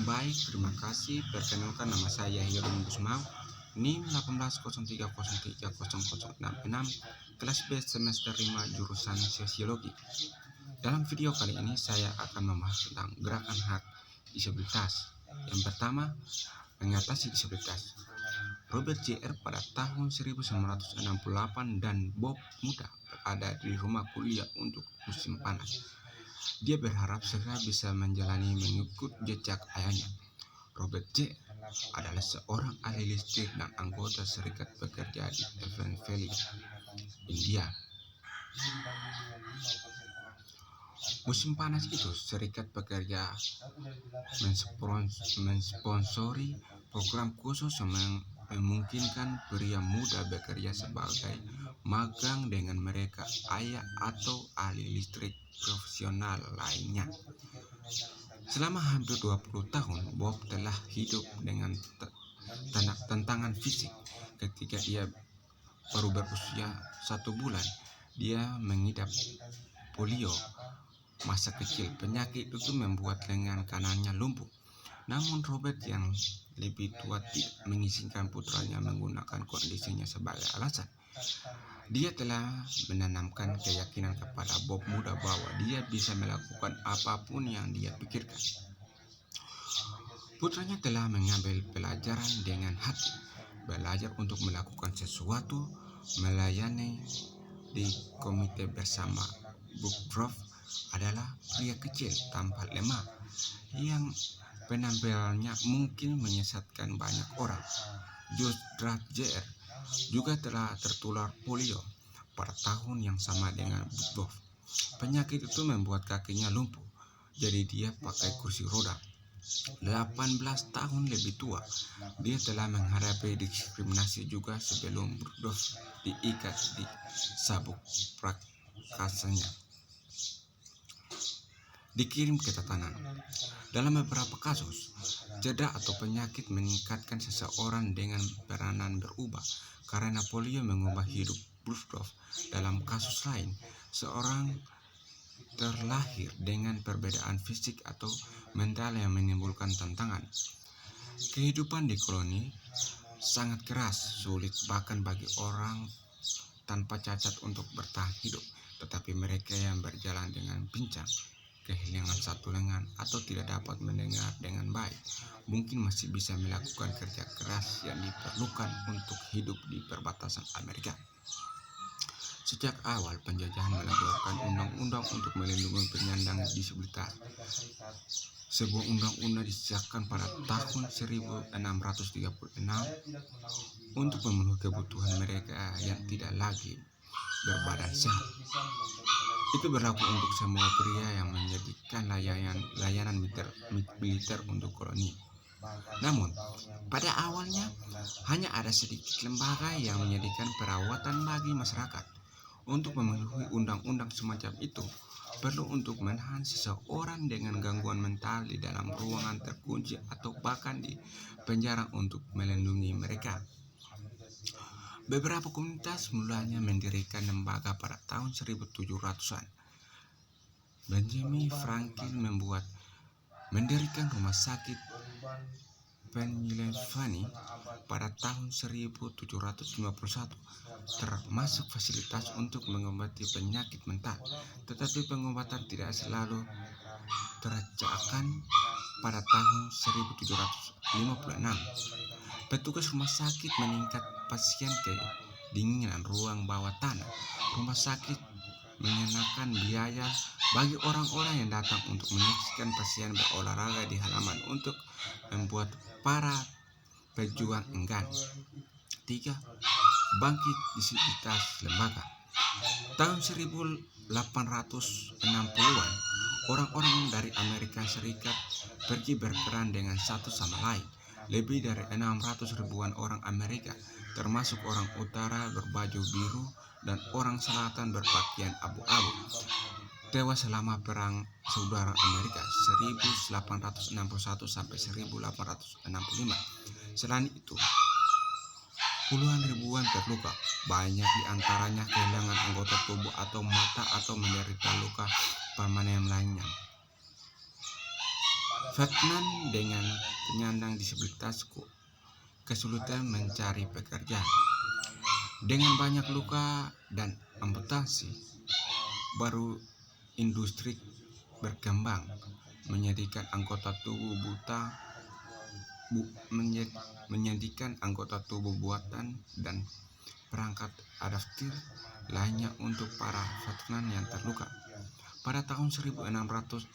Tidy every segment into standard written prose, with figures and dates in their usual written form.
Baik, terima kasih. Perkenalkan, nama saya Hieron Gusmao, NIM 1803030066, kelas B semester 5 jurusan Sosiologi. Dalam video kali ini saya akan membahas tentang gerakan hak disabilitas. Yang pertama, mengatasi disabilitas. Robert J.R. pada tahun 1968 dan Bob muda berada di rumah kuliah untuk musim panas. Dia berharap segera bisa menjalani mengikut jejak ayahnya. Robert J. adalah seorang ahli listrik dan anggota Serikat Pekerja di Avon Valley, India. Musim panas itu, Serikat Pekerja mensponsori program khusus yang memungkinkan pria muda bekerja sebagai magang dengan mereka ayah atau ahli listrik profesional lainnya. Selama hampir 20 tahun, Bob telah hidup dengan tantangan fisik. Ketika dia baru berusia 1 bulan, dia mengidap polio masa kecil. Penyakit itu membuat lengan kanannya lumpuh. Namun Robert yang lebih tua tidak mengizinkan putranya menggunakan kondisinya sebagai alasan. Dia telah menanamkan keyakinan kepada Bob muda bahwa dia bisa melakukan apapun yang dia pikirkan. Putranya telah mengambil pelajaran dengan hati, belajar untuk melakukan sesuatu, melayani di komite bersama. Woodruff adalah pria kecil tampak lemah yang penampilannya mungkin menyesatkan banyak orang. George Jr. juga telah tertular polio pada tahun yang sama dengan Woodruff. Penyakit itu membuat kakinya lumpuh, jadi dia pakai kursi roda. 18 tahun lebih tua, dia telah menghadapi diskriminasi juga sebelum Woodruff diikat di sabuk prakasanya. Dikirim ke tatanan. Dalam beberapa kasus, cedera atau penyakit meningkatkan seseorang dengan peranan berubah karena polio mengubah hidup Woodruff. Dalam kasus lain, seorang terlahir dengan perbedaan fisik atau mental yang menimbulkan tantangan. Kehidupan di koloni sangat keras, sulit bahkan bagi orang tanpa cacat untuk bertahan hidup. Tetapi mereka yang berjalan dengan pincang, kehilangan satu lengan, atau tidak dapat mendengar dengan baik, mungkin masih bisa melakukan kerja keras yang diperlukan untuk hidup di perbatasan Amerika. Sejak awal, penjajahan melakukan undang-undang untuk melindungi penyandang disabilitas. Sebuah undang-undang disahkan pada tahun 1636 untuk memenuhi kebutuhan mereka yang tidak lagi berbadan sehat. Itu berlaku untuk semua pria yang menjadikan layanan militer untuk koloni. Namun, pada awalnya hanya ada sedikit lembaga yang menyediakan perawatan bagi masyarakat. Untuk memenuhi undang-undang semacam itu, perlu untuk menahan seseorang dengan gangguan mental di dalam ruangan terkunci atau bahkan di penjara untuk melindungi mereka. Beberapa komunitas mulanya mendirikan lembaga pada tahun 1700-an. Benjamin Franklin mendirikan rumah sakit Pennsylvania pada tahun 1751, termasuk fasilitas untuk mengobati penyakit mental. Tetapi pengobatan tidak selalu tercapai pada tahun 1756. Petugas rumah sakit meningkat pasien kedinginan ruang bawah tanah. Rumah sakit mengenakan biaya bagi orang-orang yang datang untuk menyaksikan pasien berolahraga di halaman untuk membuat para pejuang enggan. 3. Bangkit disabilitas lembaga. Tahun 1860-an, orang-orang dari Amerika Serikat pergi berperan dengan satu sama lain. Lebih dari 600 ribuan orang Amerika, termasuk orang utara berbaju biru dan orang selatan berpakaian abu-abu, tewas selama Perang Saudara Amerika 1861 sampai 1865. Selain itu, puluhan ribuan terluka, banyak di antaranya kehilangan anggota tubuh atau mata atau menderita luka permanen lainnya. Vietnam dengan penyandang disabilitas kesulitan mencari pekerjaan. Dengan banyak luka dan amputasi, baru industri berkembang menjadikan anggota tubuh buatan dan perangkat adaptif lainnya untuk para veteran yang terluka. Pada tahun 1866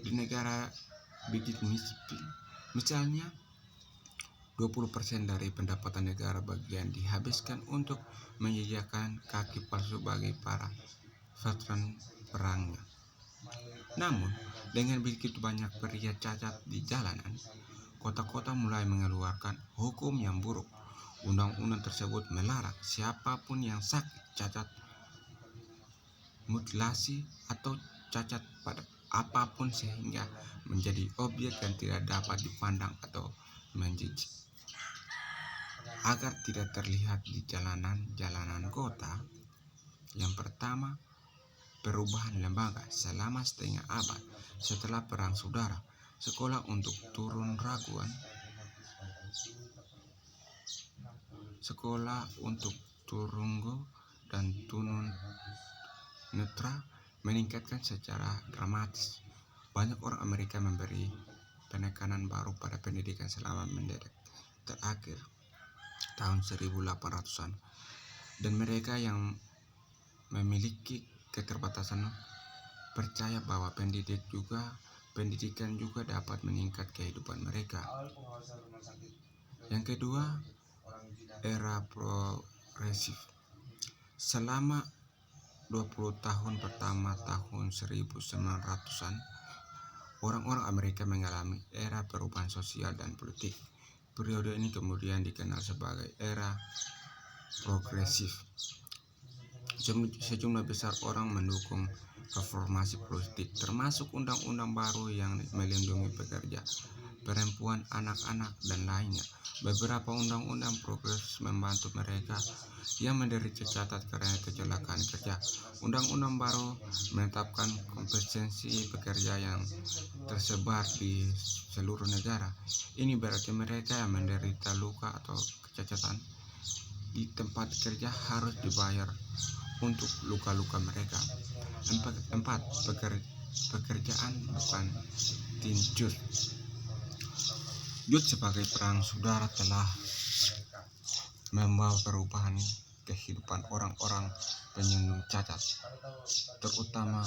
di negara Bigit misalnya 20% dari pendapatan negara bagian dihabiskan untuk menyediakan kaki palsu bagi para veteran perangnya. Namun, dengan begitu banyak pria cacat di jalanan, kota-kota mulai mengeluarkan hukum yang buruk. Undang-undang tersebut melarang siapapun yang sakit, cacat, mutilasi, atau cacat pada apapun sehingga menjadi objek yang tidak dapat dipandang atau menjijik. Agar tidak terlihat di jalanan kota. Yang pertama, perubahan lembaga. Selama setengah abad setelah Perang Saudara, sekolah untuk turun raguan, sekolah untuk turunggo dan tunun netra meningkatkan secara dramatis. Banyak orang Amerika memberi penekanan baru pada pendidikan selama mendadak terakhir tahun 1800-an, dan mereka yang memiliki keterbatasan percaya bahwa pendidikan juga dapat meningkat kehidupan mereka. Yang kedua, era progresif. Selama 20 tahun pertama tahun 1900-an, orang-orang Amerika mengalami era perubahan sosial dan politik. Periode ini kemudian dikenal sebagai era progresif. Sejumlah besar orang mendukung reformasi politik, termasuk undang-undang baru yang melindungi pekerja, perempuan, anak-anak, dan lainnya. Beberapa undang-undang progresif membantu mereka yang menderita cacat karena kecelakaan kerja. Undang-undang baru menetapkan kompetensi pekerja yang tersebar di seluruh negara. Ini berarti mereka yang menderita luka atau kecacatan di tempat kerja harus dibayar untuk luka-luka mereka. 4. Pekerjaan bukan tinjut. Jut sebagai perang saudara telah membawa perubahan kehidupan orang-orang penyandang cacat, terutama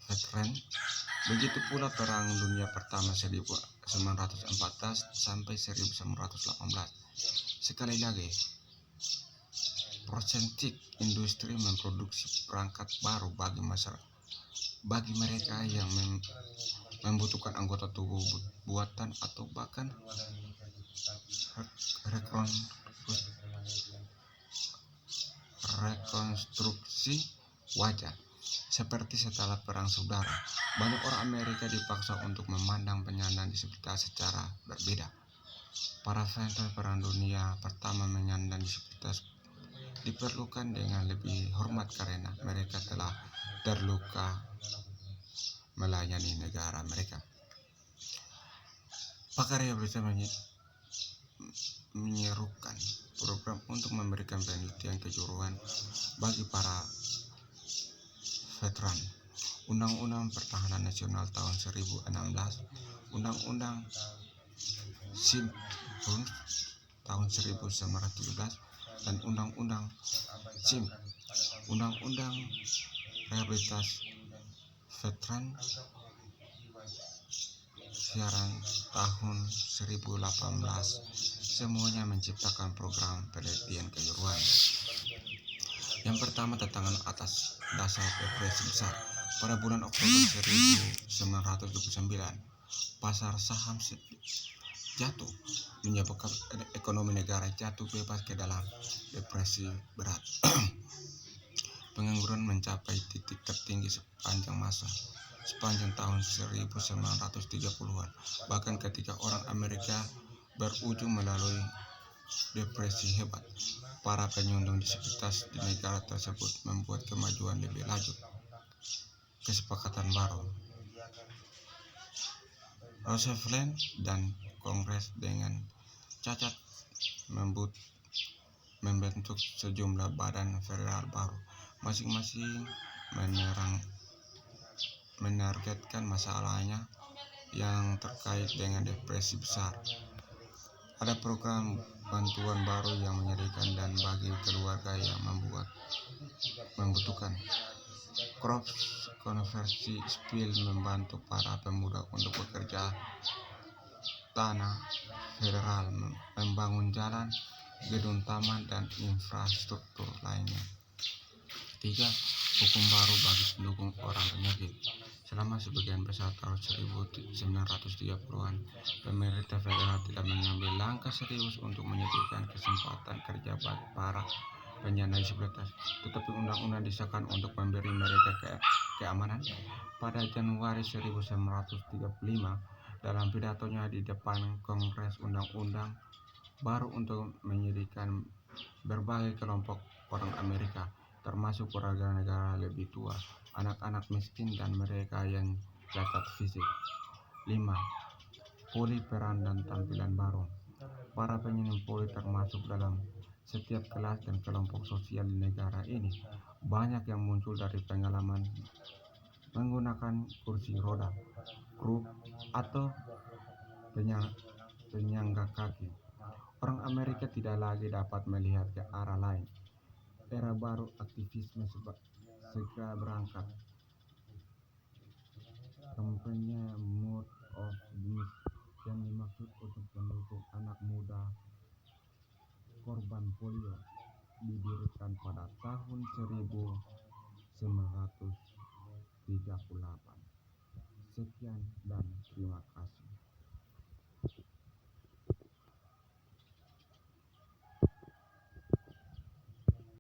veteran. Begitu pula Perang Dunia Pertama 1914 sampai 1918. Sekali lagi, prosentik industri memproduksi perangkat baru bagi mereka yang membutuhkan anggota tubuh buatan atau bahkan rekonstruksi wajah. Seperti setelah Perang Saudara, banyak orang Amerika dipaksa untuk memandang penyandang disabilitas secara berbeda. Para veteran Perang Dunia Pertama menyandang disabilitas diperlukan dengan lebih hormat karena mereka telah terluka melayani negara mereka. Pakar rehabilitasi menyerukan program untuk memberikan penelitian kejuruan bagi para veteran. Undang-Undang Pertahanan Nasional tahun 2016, Undang-Undang SIM tahun 1917, dan Undang-Undang SIM, Undang-Undang Rehabilitasi Veteran siaran tahun 2018, semuanya menciptakan program penelitian kejuruan. Yang pertama, tantangan atas dasar depresi besar. Pada bulan Oktober 1929, pasar saham jatuh, menyebabkan ekonomi negara jatuh bebas ke dalam depresi berat. Pengangguran mencapai titik tertinggi sepanjang tahun 1930-an. Bahkan ketika orang Amerika berujung melalui depresi hebat, para penyandang disabilitas di negara tersebut membuat kemajuan lebih lanjut. Kesepakatan baru Roosevelt dan Kongres dengan cacat membentuk sejumlah badan federal baru, masing-masing menargetkan masalahnya yang terkait dengan depresi besar. Ada program bantuan baru yang menyedihkan dan bagi keluarga yang membutuhkan. Crops Konversi Spill membantu para pemuda untuk bekerja tanah federal, membangun jalan, gedung taman, dan infrastruktur lainnya. 3. Hukum baru bagi pendukung orang penyakit. Selama sebagian besar tahun 1930-an, pemerintah federal tidak mengambil langkah serius untuk menyediakan kesempatan kerja bagi para penyandang disabilitas, tetapi undang-undang disahkan untuk memberi mereka keamanan. Pada Januari 1935, dalam pidatonya di depan Kongres, undang-undang baru untuk menyediakan berbagai kelompok orang Amerika, termasuk warga negara lebih tua, anak-anak miskin, dan mereka yang cacat fisik. 5. Poli peran dan tampilan baru. Para penyanyi poli termasuk dalam setiap kelas dan kelompok sosial di negara ini. Banyak yang muncul dari pengalaman menggunakan kursi roda, kruk, atau penyangga kaki. Orang Amerika tidak lagi dapat melihat ke arah lain. Era baru aktivisme segera berangkat. Kampanye Mode of Dignity yang dimaksud untuk mendukung anak muda korban polio didirikan pada tahun 1938. Sekian dan terima kasih.